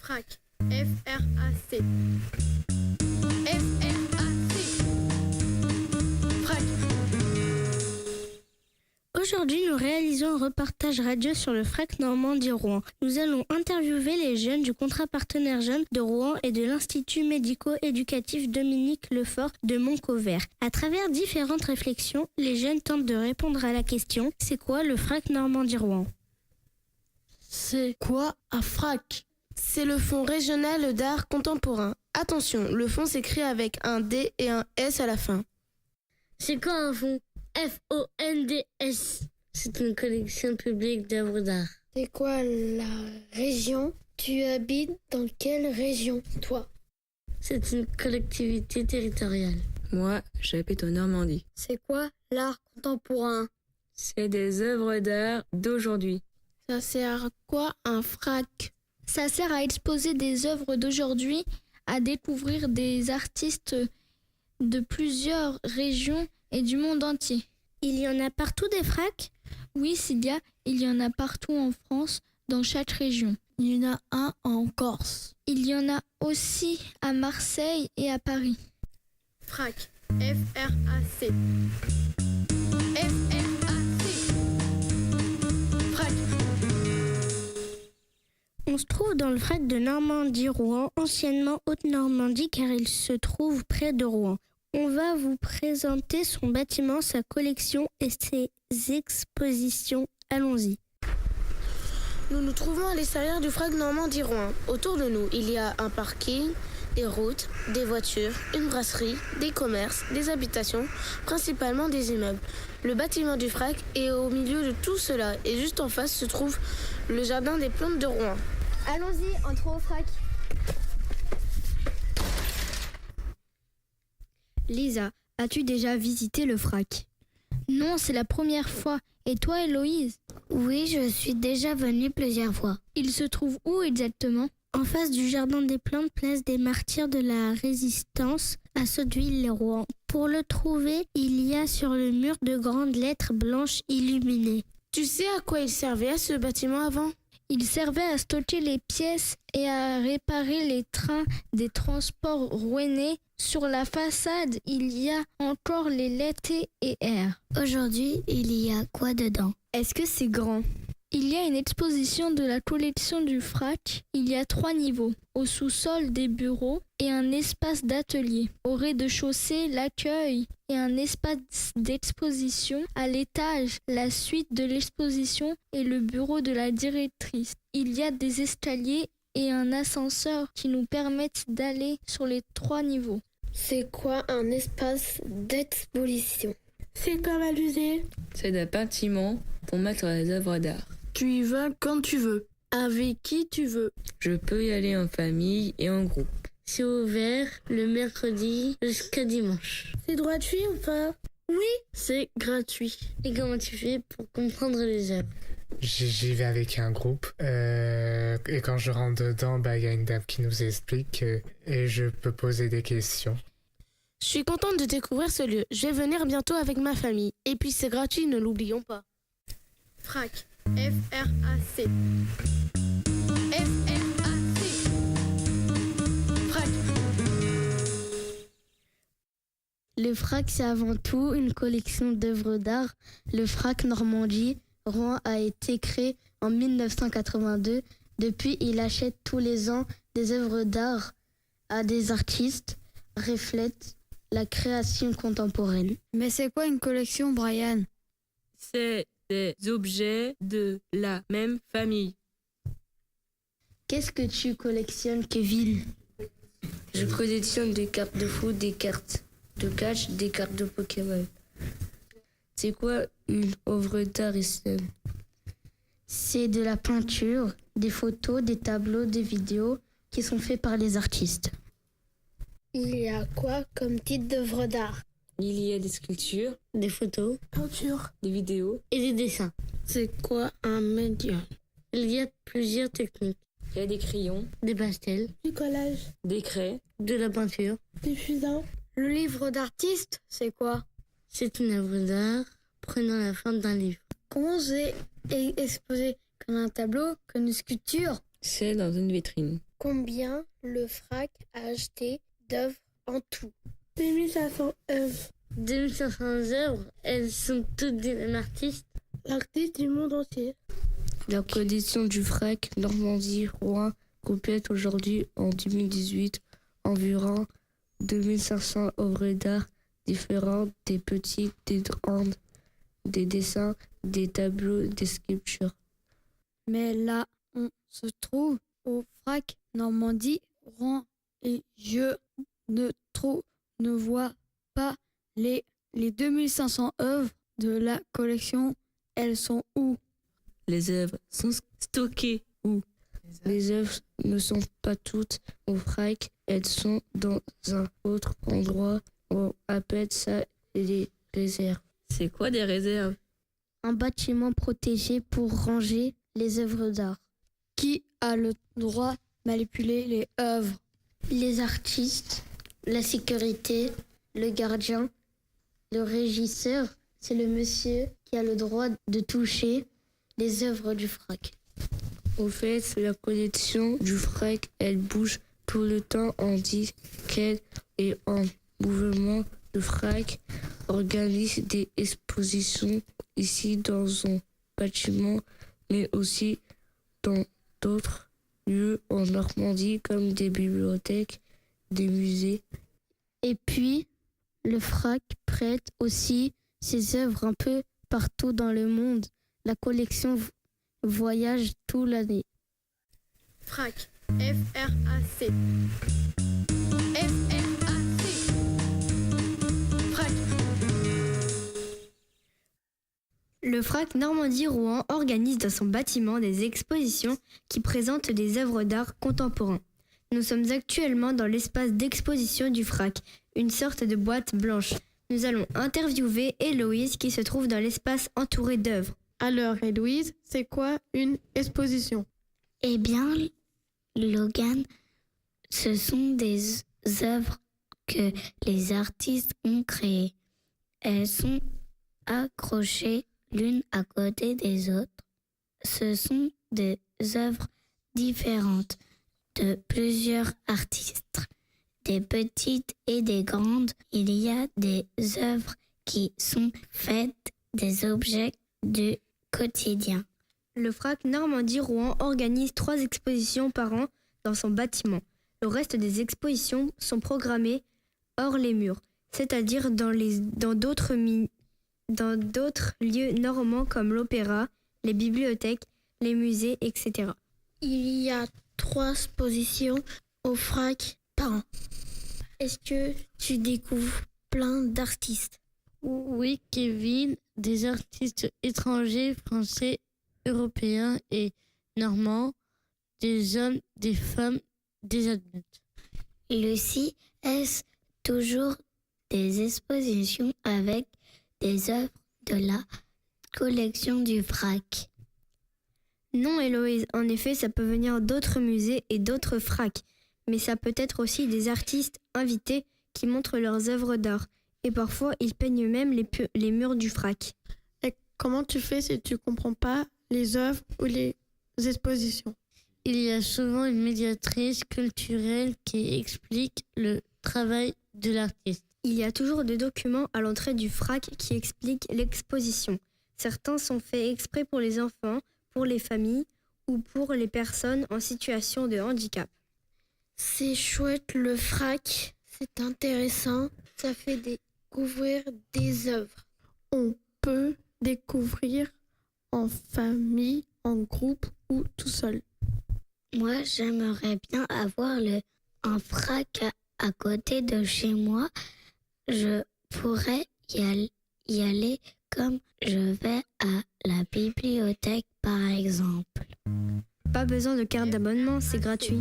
FRAC. F-R-A-C. F-R-A-C. FRAC. Aujourd'hui, nous réalisons un reportage radio sur le FRAC Normandie-Rouen. Nous allons interviewer les jeunes du contrat partenaire jeune de Rouen et de l'Institut médico-éducatif Dominique Lefort de Montcovert. À travers différentes réflexions, les jeunes tentent de répondre à la question « C'est quoi le FRAC Normandie-Rouen » ? C'est quoi un FRAC ? C'est le Fonds régional d'art contemporain. Attention, le fonds s'écrit avec un D et un S à la fin. C'est quoi un fonds ? F-O-N-D-S. C'est une collection publique d'œuvres d'art. C'est quoi la région ? Tu habites dans quelle région, toi ? C'est une collectivité territoriale. Moi, j'habite en Normandie. C'est quoi l'art contemporain ? C'est des œuvres d'art d'aujourd'hui. Ça sert à quoi un FRAC ? Ça sert à exposer des œuvres d'aujourd'hui, à découvrir des artistes de plusieurs régions et du monde entier. Il y en a partout des FRAC ? Oui, Sylvia, il y en a partout en France, dans chaque région. Il y en a un en Corse. Il y en a aussi à Marseille et à Paris. FRAC. F-R-A-C. F-R-A-C. FRAC. On se trouve dans le FRAC de Normandie-Rouen, anciennement Haute-Normandie car il se trouve près de Rouen. On va vous présenter son bâtiment, sa collection et ses expositions. Allons-y. Nous nous trouvons à l'extérieur du FRAC Normandie-Rouen. Autour de nous, il y a un parking, des routes, des voitures, une brasserie, des commerces, des habitations, principalement des immeubles. Le bâtiment du FRAC est au milieu de tout cela et juste en face se trouve le jardin des plantes de Rouen. Allons-y, entrons au FRAC. Lisa, as-tu déjà visité le FRAC ? Non, c'est la première fois. Et toi, Héloïse ? Oui, je suis déjà venue plusieurs fois. Il se trouve où exactement ? En face du jardin des plantes, place des martyrs de la résistance à Sotteville-les-Rouen. Pour le trouver, il y a sur le mur de grandes lettres blanches illuminées. Tu sais à quoi il servait à ce bâtiment avant ? Il servait à stocker les pièces et à réparer les trains des transports rouennais. Sur la façade, il y a encore les lettres T et R. Aujourd'hui, il y a quoi dedans ? Est-ce que c'est grand ? Il y a une exposition de la collection du FRAC. Il y a 3 niveaux. Au sous-sol, des bureaux et un espace d'atelier. Au rez-de-chaussée, l'accueil et un espace d'exposition. À l'étage, la suite de l'exposition et le bureau de la directrice. Il y a des escaliers et un ascenseur qui nous permettent d'aller sur les 3 niveaux. C'est quoi un espace d'exposition ? C'est comme un musée. C'est des bâtiments pour mettre les œuvres d'art. Tu y vas quand tu veux, avec qui tu veux. Je peux y aller en famille et en groupe. C'est ouvert le mercredi jusqu'à dimanche. C'est gratuit ou pas ? Oui. C'est gratuit. Et comment tu fais pour comprendre les œuvres ? J'y vais avec un groupe et quand je rentre dedans, y a une dame qui nous explique et je peux poser des questions. Je suis contente de découvrir ce lieu. Je vais venir bientôt avec ma famille. Et puis c'est gratuit, ne l'oublions pas. FRAC. F-R-A-C. F-R-A-C. FRAC. Le FRAC, c'est avant tout une collection d'œuvres d'art. Le FRAC Normandie Rouen a été créé en 1982. Depuis, il achète tous les ans des œuvres d'art à des artistes, reflète la création contemporaine. Mais c'est quoi une collection, Brian ? C'est des objets de la même famille. Qu'est-ce que tu collectionnes, Kevin ? Je collectionne des cartes de foot, des cartes de catch, des cartes de Pokémon. C'est quoi une œuvre d'art, Islam ? C'est de la peinture, des photos, des tableaux, des vidéos qui sont faits par les artistes. Il y a quoi comme type d'œuvre d'art ? Il y a des sculptures, Des photos Peinture. des vidéos, et des dessins. C'est quoi un médium ? Il y a plusieurs techniques. il y a des crayons, Des pastels, Du collage. des craies, de la peinture. Du fusain. Le livre d'artiste, c'est quoi ? C'est une œuvre d'art prenant la forme d'un livre. Comment c'est exposé ? Comme un tableau ? Comme une sculpture ? c'est dans une vitrine. Combien le FRAC a acheté d'œuvres en tout? 2500 œuvres. 2500 œuvres, elles sont toutes des mêmes artistes. L'artiste du monde entier. La collection du FRAC Normandie-Rouen complète aujourd'hui, en 2018, environ 2500 œuvres d'art différentes, des petites, des grandes, des dessins, des tableaux, des sculptures. Mais là, on se trouve au FRAC Normandie, Rouen, et je ne vois pas les 2500 œuvres de la collection. Elles sont où? Les œuvres sont stockées où? Les œuvres ne sont pas toutes au FRAC, elles sont dans un autre endroit. On appelle ça les réserves. C'est quoi des réserves? Un bâtiment protégé pour ranger les œuvres d'art. Qui a le droit de manipuler les œuvres? Les artistes, la sécurité, le gardien, le régisseur, c'est le monsieur qui a le droit de toucher les œuvres du FRAC. Au fait, la collection du FRAC, elle bouge tout le temps. On dit qu'elle est en mouvement. Le FRAC organise des expositions ici dans son bâtiment, mais aussi dans d'autres lieux en Normandie, comme des bibliothèques, des musées. Et puis, le FRAC prête aussi ses œuvres un peu partout dans le monde. La collection voyage toute l'année. FRAC. F-R-A-C. F-R-A-C. FRAC. Le FRAC Normandie-Rouen organise dans son bâtiment des expositions qui présentent des œuvres d'art contemporain. Nous sommes actuellement dans l'espace d'exposition du FRAC, une sorte de boîte blanche. Nous allons interviewer Héloïse qui se trouve dans l'espace entouré d'œuvres. Alors, Héloïse, c'est quoi une exposition? Eh bien, Logan, ce sont des œuvres que les artistes ont créées. Elles sont accrochées l'une à côté des autres. Ce sont des œuvres différentes de plusieurs artistes, des petites et des grandes. Il y a des œuvres qui sont faites des objets du quotidien. Le FRAC Normandie-Rouen organise 3 expositions par an dans son bâtiment. Le reste des expositions sont programmées hors les murs, c'est-à-dire dans d'autres lieux normands comme l'opéra, les bibliothèques, les musées, etc. Il y a 3 expositions au FRAC par an. Est-ce que tu découvres plein d'artistes? Oui, Kevin, des artistes étrangers, français, européens et normands, des hommes, des femmes, des adultes. Lucie, est-ce toujours des expositions avec des œuvres de la collection du FRAC? Non, Héloïse, en effet, ça peut venir d'autres musées et d'autres FRAC, mais ça peut être aussi des artistes invités qui montrent leurs œuvres d'art. Et parfois, ils peignent même les murs du FRAC. Et comment tu fais si tu comprends pas les œuvres ou les expositions? Il y a souvent une médiatrice culturelle qui explique le travail de l'artiste. Il y a toujours des documents à l'entrée du FRAC qui expliquent l'exposition. Certains sont faits exprès pour les enfants, pour les familles ou pour les personnes en situation de handicap. C'est chouette le FRAC, c'est intéressant, ça fait découvrir des œuvres. On peut découvrir en famille, en groupe ou tout seul. Moi, j'aimerais bien avoir un FRAC à côté de chez moi. Je pourrais y aller comme je vais à la bibliothèque, par exemple. Pas besoin de carte d'abonnement, c'est gratuit.